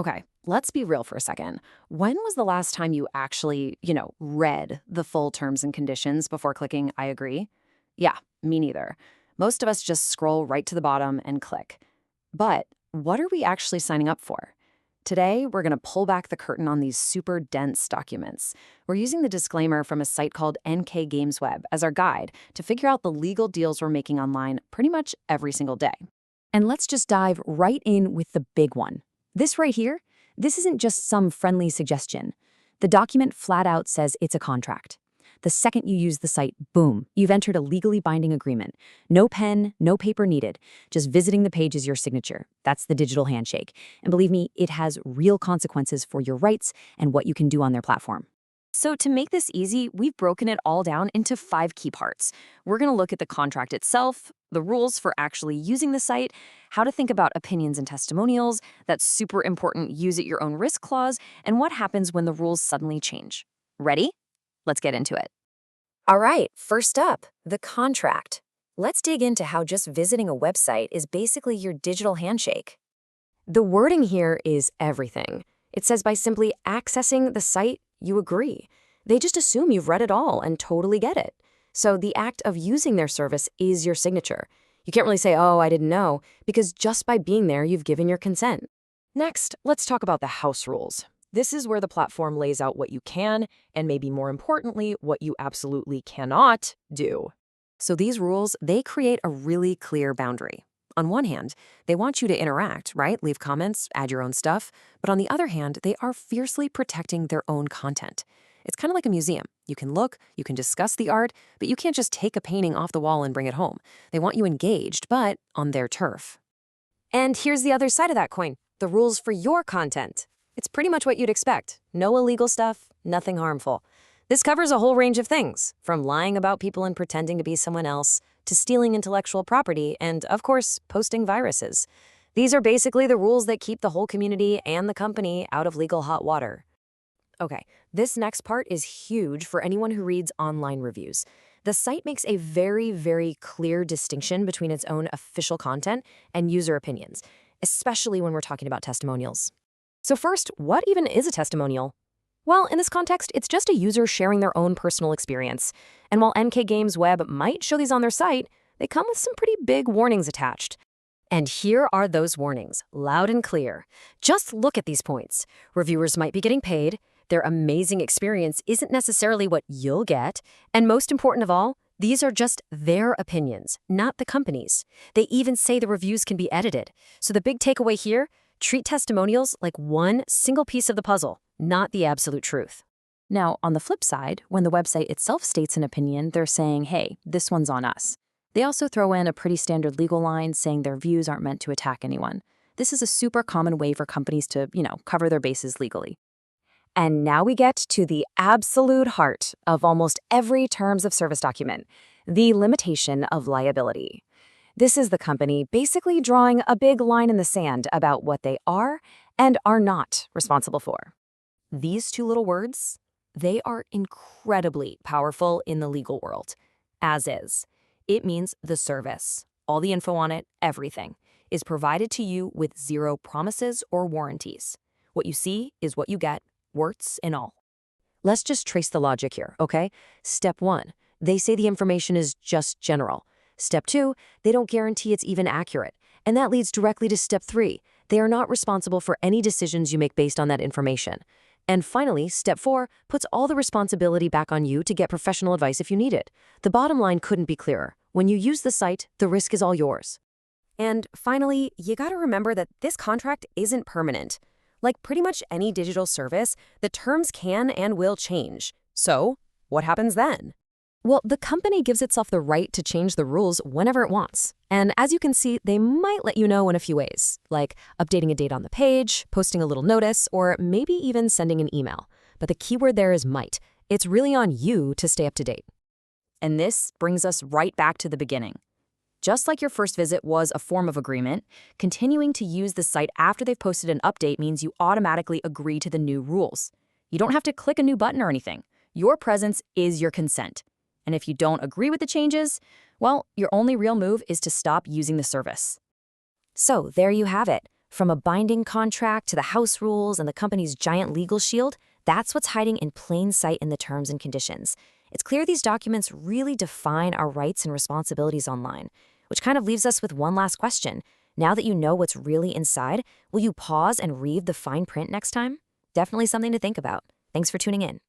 Okay, let's be real for a second. When was the last time you actually, read the full terms and conditions before clicking I agree? Yeah, me neither. Most of us just scroll right to the bottom and click. But what are we actually signing up for? Today, we're going to pull back the curtain on these super dense documents. We're using the disclaimer from a site called NK Games Web as our guide to figure out the legal deals we're making online pretty much every single day. And let's just dive right in with the big one. This right here, this isn't just some friendly suggestion. The document flat out says it's a contract. The second you use the site, boom, you've entered a legally binding agreement. No pen, no paper needed. Just visiting the page is your signature. That's the digital handshake. And believe me, it has real consequences for your rights and what you can do on their platform. So to make this easy, we've broken it all down into 5 key parts. We're going to look at the contract itself, the rules for actually using the site, how to think about opinions and testimonials, that super important use at your own risk clause, and what happens when the rules suddenly change. Ready? Let's get into it. All right, first up, the contract. Let's dig into how just visiting a website is basically your digital handshake. The wording here is everything. It says by simply accessing the site, you agree. They just assume you've read it all and totally get it. So the act of using their service is your signature. You can't really say, oh, I didn't know, because just by being there, you've given your consent. Next, let's talk about the house rules. This is where the platform lays out what you can, and maybe more importantly, what you absolutely cannot do. So these rules, they create a really clear boundary. On one hand, they want you to interact, right? Leave comments, add your own stuff. But on the other hand, they are fiercely protecting their own content. It's kind of like a museum. You can look, you can discuss the art, but you can't just take a painting off the wall and bring it home. They want you engaged, but on their turf. And here's the other side of that coin, the rules for your content. It's pretty much what you'd expect. No illegal stuff, nothing harmful. This covers a whole range of things, from lying about people and pretending to be someone else, to stealing intellectual property, and, of course, posting viruses. These are basically the rules that keep the whole community and the company out of legal hot water. Okay, this next part is huge for anyone who reads online reviews. The site makes a very, very clear distinction between its own official content and user opinions, especially when we're talking about testimonials. So first, what even is a testimonial? Well, in this context, it's just a user sharing their own personal experience. And while NK Games Web might show these on their site, they come with some pretty big warnings attached. And here are those warnings, loud and clear. Just look at these points. Reviewers might be getting paid, their amazing experience isn't necessarily what you'll get, and most important of all, these are just their opinions, not the company's. They even say the reviews can be edited. So the big takeaway here, treat testimonials like one single piece of the puzzle, not the absolute truth. Now, on the flip side, when the website itself states an opinion, they're saying, hey, this one's on us. They also throw in a pretty standard legal line saying their views aren't meant to attack anyone. This is a super common way for companies to, cover their bases legally. And now we get to the absolute heart of almost every terms of service document, the limitation of liability. This is the company basically drawing a big line in the sand about what they are and are not responsible for. These 2 little words, they are incredibly powerful in the legal world. As is. It means the service, all the info on it, everything, is provided to you with 0 promises or warranties. What you see is what you get, warts and all. Let's just trace the logic here, okay? Step 1, they say the information is just general. Step 2, they don't guarantee it's even accurate. And that leads directly to step 3. They are not responsible for any decisions you make based on that information. And finally, step 4 puts all the responsibility back on you to get professional advice if you need it. The bottom line couldn't be clearer. When you use the site, the risk is all yours. And finally, you gotta remember that this contract isn't permanent. Like pretty much any digital service, the terms can and will change. So, what happens then? Well, the company gives itself the right to change the rules whenever it wants. And as you can see, they might let you know in a few ways, like updating a date on the page, posting a little notice, or maybe even sending an email. But the keyword there is might. It's really on you to stay up to date. And this brings us right back to the beginning. Just like your first visit was a form of agreement, continuing to use the site after they've posted an update means you automatically agree to the new rules. You don't have to click a new button or anything. Your presence is your consent. And if you don't agree with the changes, well, your only real move is to stop using the service. So there you have it. From a binding contract to the house rules and the company's giant legal shield, that's what's hiding in plain sight in the terms and conditions. It's clear these documents really define our rights and responsibilities online, which kind of leaves us with one last question. Now that you know what's really inside, will you pause and read the fine print next time? Definitely something to think about. Thanks for tuning in.